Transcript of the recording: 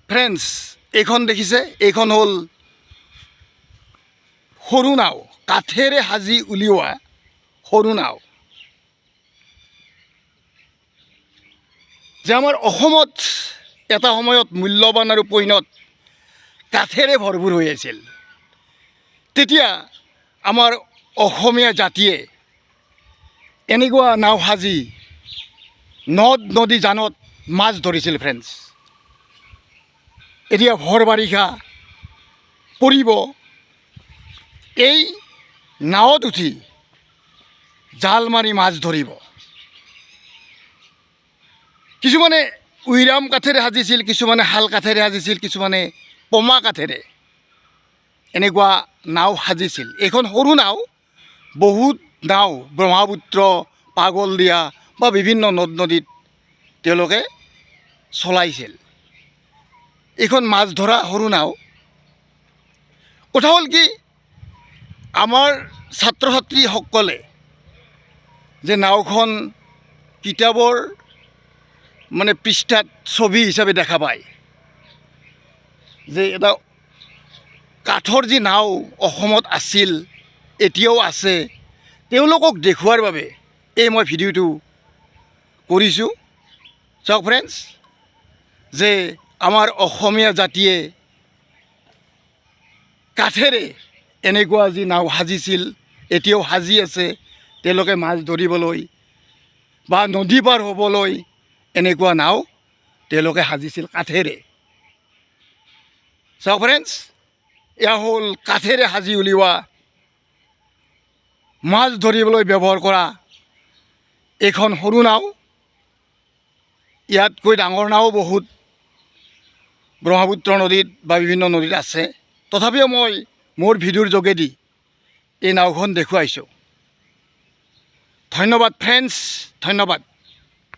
Friends, এইখন দেখিছে, এইখন হ'ল সৰু নাও, কাঠেৰে সাজি উলিওৱা সৰু নাও। যে আমাৰ অসমত এটা সময়ত মূল্যৱান আৰু পৈণত কাঠেৰে ভৰপূৰ হৈ আছিল। তেতিয়া আমাৰ অসমীয়া জাতিয়ে এনেকুৱা নাও সাজি নদ নদী জানত মাছ ধৰিছিল ফ্ৰেণ্ডছ। এতিয়া ভৰ বাৰিষা পৰিব, এই নাৱত উঠি জাল মাৰি মাছ ধৰিব। কিছুমানে উইৰাম কাঠেৰে সাজিছিল, কিছুমানে শাল কাঠেৰে সাজিছিল, কিছুমানে পমা কাঠেৰে এনেকুৱা নাও সাজিছিল। এইখন সৰু নাও, বহুত নাও ব্ৰহ্মপুত্ৰ, পাগলদিয়া বা বিভিন্ন নদ নদীত তেওঁলোকে চলাইছিল। এইখন মাছ ধৰা সৰু নাও। কথা হ'ল কি, আমাৰ ছাত্ৰ ছাত্ৰীসকলে যে নাওখন কিতাপৰ মানে পৃষ্ঠাত ছবি হিচাপে দেখা পায়, যে এটা কাঠৰ যি নাও অসমত আছিল, এতিয়াও আছে, তেওঁলোকক দেখুওৱাৰ বাবে এই মই ভিডিঅ'টো কৰিছোঁ। চাওক ফ্ৰেণ্ডছ, যে আমাৰ অসমীয়া জাতিয়ে কাঠেৰে এনেকুৱা যি নাও সাজিছিল, এতিয়াও সাজি আছে। তেওঁলোকে মাছ ধৰিবলৈ বা নদী পাৰ হ'বলৈ এনেকুৱা নাও তেওঁলোকে সাজিছিল কাঠেৰে। চাওক ফ্ৰেণ্ডছ, এয়া হ'ল কাঠেৰে সাজি উলিওৱা, মাছ ধৰিবলৈ ব্যৱহাৰ কৰা এইখন সৰু নাও। ইয়াতকৈ ডাঙৰ নাও বহুত ব্ৰহ্মপুত্ৰ নদীত বা বিভিন্ন নদীত আছে। তথাপিও মই মোৰ ভিডিঅ'ৰ যোগেদি এই নাওখন দেখুৱাইছোঁ। ধন্যবাদ ফ্ৰেণ্ডছ, ধন্যবাদ।